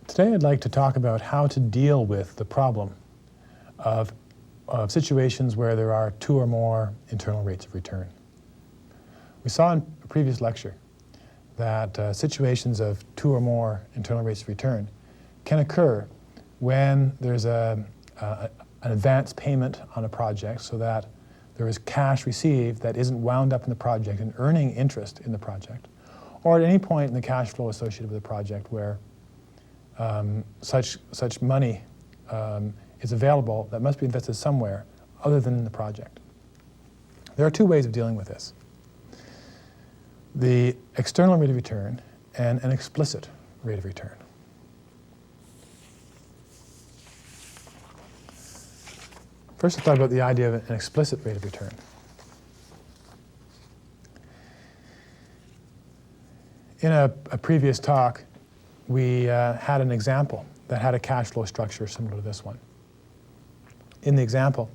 Today I'd like to talk about how to deal with the problem of situations where there are two or more internal rates of return. We saw in a previous lecture that situations of two or more internal rates of return can occur when there's an advance payment on a project, so that there is cash received that isn't wound up in the project and earning interest in the project, or at any point in the cash flow associated with the project where such money is available that must be invested somewhere other than in the project. There are two ways of dealing with this: the external rate of return and an explicit rate of return. First, let's talk about the idea of an explicit rate of return. In a previous talk, we had an example that had a cash flow structure similar to this one. In the example,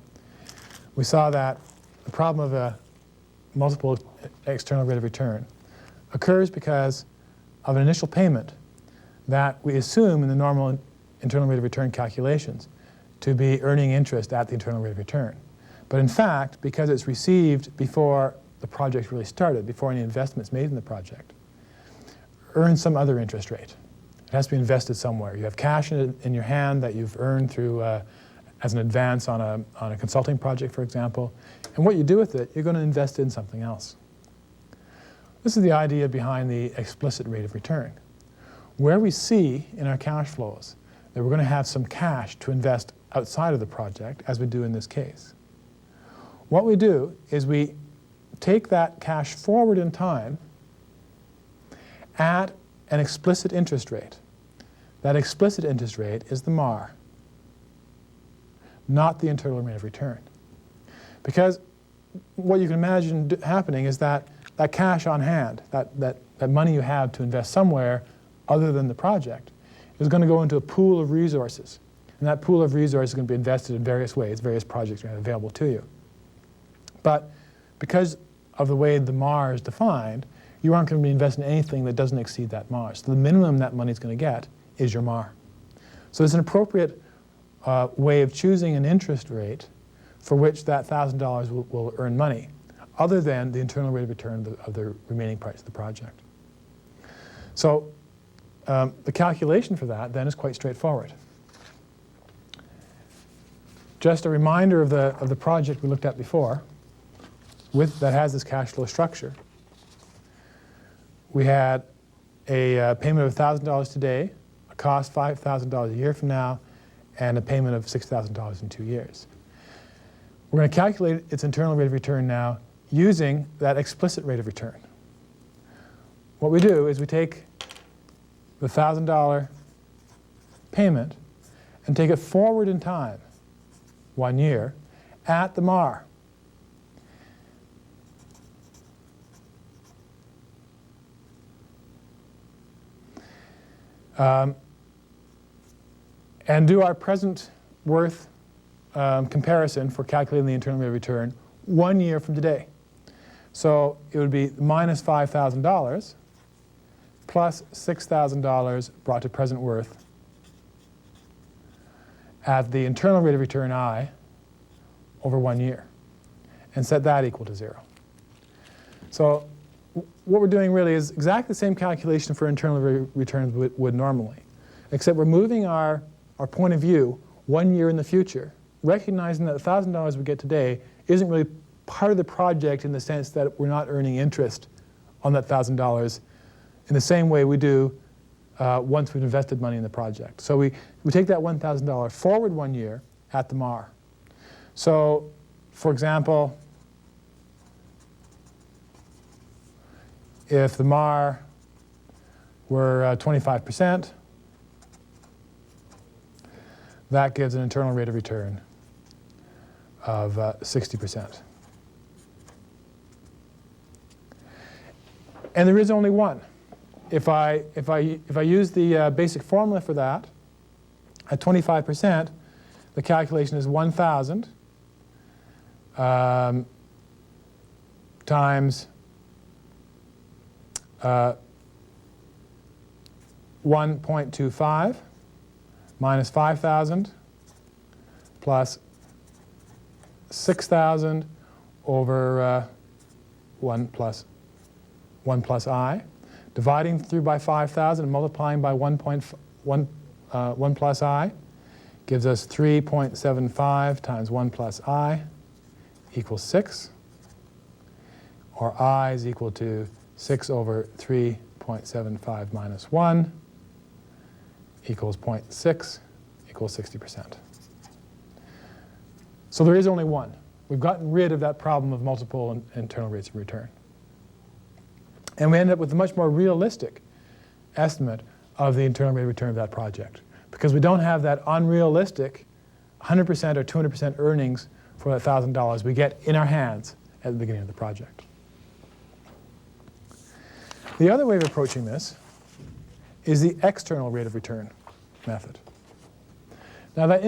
we saw that the problem of a multiple external rate of return occurs because of an initial payment that we assume in the normal internal rate of return calculations to be earning interest at the internal rate of return. But in fact, because it's received before the project really started, before any investments made in the project, earns some other interest rate. It has to be invested somewhere. You have cash in your hand that you've earned through as an advance on a consulting project, for example. And what you do with it, you're going to invest it in something else. This is the idea behind the explicit rate of return, where we see in our cash flows that we're going to have some cash to invest outside of the project, as we do in this case. What we do is we take that cash forward in time at an explicit interest rate. That explicit interest rate is the MAR, not the internal rate of return. Because what you can imagine happening is that that cash on hand, that money you have to invest somewhere other than the project, is going to go into a pool of resources. And that pool of resources is going to be invested in various ways. Various projects are available to you. But because of the way the MAR is defined, you aren't going to be investing in anything that doesn't exceed that MAR. So the minimum that money is going to get is your MAR. So it's an appropriate way of choosing an interest rate for which that $1,000 will earn money, other than the internal rate of return of the remaining price of the project. So the calculation for that then is quite straightforward. Just a reminder of the project we looked at before that has this cash flow structure. We had a payment of $1,000 today, a cost $5,000 a year from now, and a payment of $6,000 in 2 years. We're going to calculate its internal rate of return now using that explicit rate of return. What we do is we take the $1,000 payment and take it forward in time, 1 year, at the MAR. And do our present worth comparison for calculating the internal rate of return 1 year from today. So it would be minus $5,000 plus $6,000 brought to present worth at the internal rate of return I over 1 year, and set that equal to 0. So what we're doing really is exactly the same calculation for internal rate of returns would normally, except we're moving our point of view 1 year in the future, recognizing that the $1,000 we get today isn't really part of the project in the sense that we're not earning interest on that $1,000 in the same way we do once we've invested money in the project. So we take that $1,000 forward 1 year at the MAR. So, for example, if the MAR were 25%, that gives an internal rate of return of 60%. And there is only one. If I use the basic formula for that, at 25%, the calculation is 1,000 times 1.25 minus 5,000 plus 6,000 over 1 plus I, dividing through by 5,000 and multiplying by 1 plus I, gives us 3.75 times 1 plus I equals 6, or I is equal to 6 over 3.75 minus 1 equals 0.6 equals 60%. So there is only one. We've gotten rid of that problem of multiple internal rates of return. And we end up with a much more realistic estimate of the internal rate of return of that project, because we don't have that unrealistic 100% or 200% earnings for that $1,000 we get in our hands at the beginning of the project. The other way of approaching this is the external rate of return method. Now that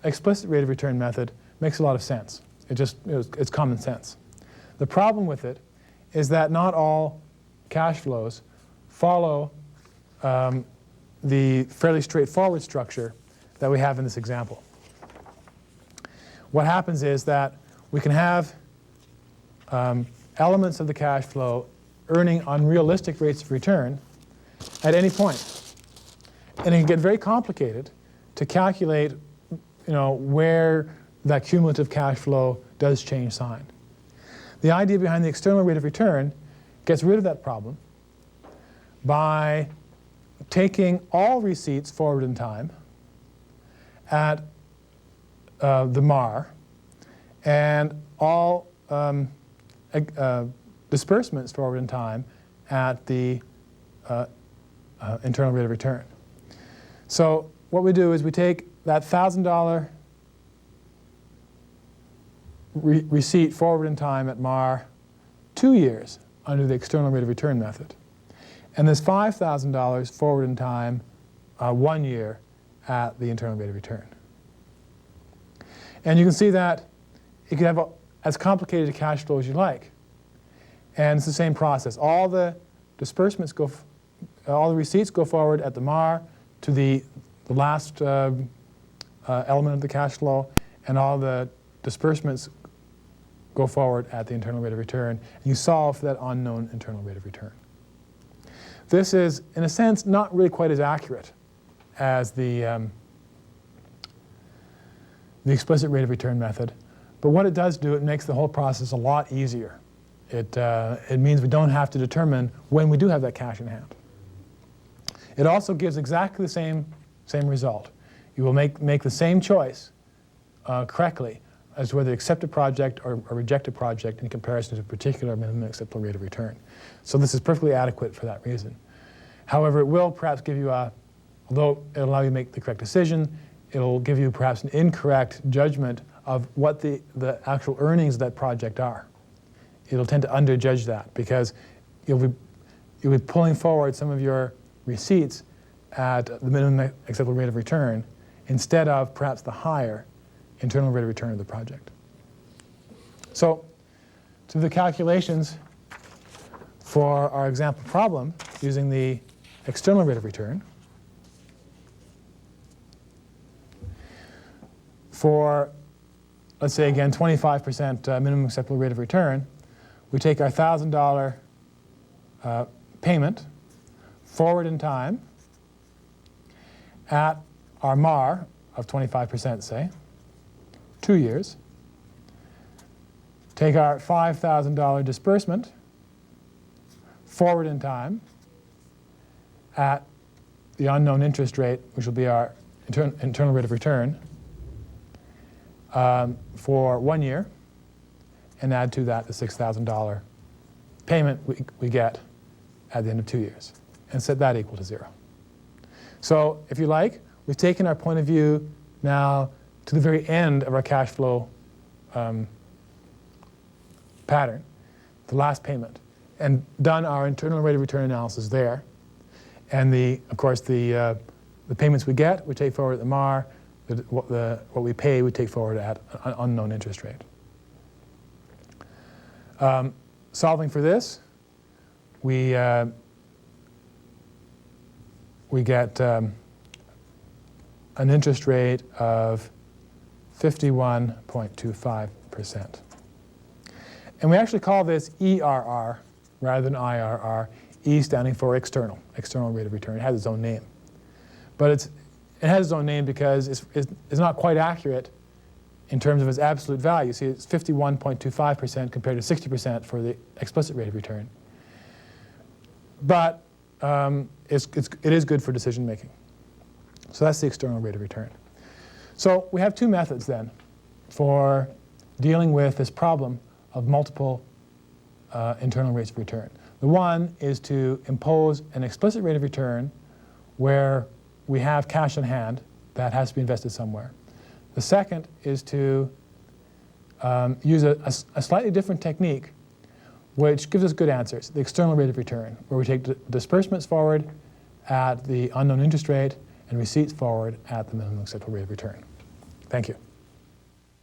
explicit rate of return method makes a lot of sense. It's common sense. The problem with it is that not all cash flows follow the fairly straightforward structure that we have in this example. What happens is that we can have elements of the cash flow earning unrealistic rates of return at any point. And it can get very complicated to calculate where that cumulative cash flow does change sign. The idea behind the external rate of return gets rid of that problem by taking all receipts forward in time at the MAR and all disbursements forward in time at the internal rate of return. So what we do is we take that $1,000 receipt forward in time at MAR 2 years under the external rate of return method, and this $5,000 forward in time 1 year at the internal rate of return. And you can see that you can have as complicated a cash flow as you like. And it's the same process. All the disbursements all the receipts go forward at the MAR to the last element of the cash flow, and all the disbursements go forward at the internal rate of return. And you solve for that unknown internal rate of return. This is, in a sense, not really quite as accurate as the explicit rate of return method. But what it does do, it makes the whole process a lot easier. It means we don't have to determine when we do have that cash in hand. It also gives exactly the same result. You will make the same choice correctly as to whether to accept a project or reject a project in comparison to a particular minimum acceptable rate of return. So this is perfectly adequate for that reason. However, it will perhaps give you although it'll allow you to make the correct decision, it'll give you perhaps an incorrect judgment of what the actual earnings of that project are. It'll tend to underjudge that because you'll be pulling forward some of your receipts at the minimum acceptable rate of return instead of perhaps the higher internal rate of return of the project. So to the calculations for our example problem using the external rate of return, for, let's say again, 25% minimum acceptable rate of return, we take our $1,000 payment forward in time at our MAR of 25%, say, 2 years. Take our $5,000 disbursement forward in time at the unknown interest rate, which will be our internal rate of return, for 1 year, and add to that the $6,000 payment we get at the end of 2 years, and set that equal to 0. So if you like, we've taken our point of view now to the very end of our cash flow pattern, the last payment, and done our internal rate of return analysis there. And of course, the payments we get, we take forward at the MAR. What we pay, we take forward at an unknown interest rate. Solving for this, we get an interest rate of 51.25%. And we actually call this ERR rather than IRR, E standing for external rate of return. It has its own name. But it has its own name because it's not quite accurate in terms of its absolute value. See, it's 51.25% compared to 60% for the explicit rate of return. But it is good for decision making. So that's the external rate of return. So we have two methods then for dealing with this problem of multiple internal rates of return. The one is to impose an explicit rate of return where we have cash on hand that has to be invested somewhere. The second is to use a slightly different technique which gives us good answers, the external rate of return, where we take disbursements forward at the unknown interest rate and receipts forward at the minimum acceptable rate of return. Thank you.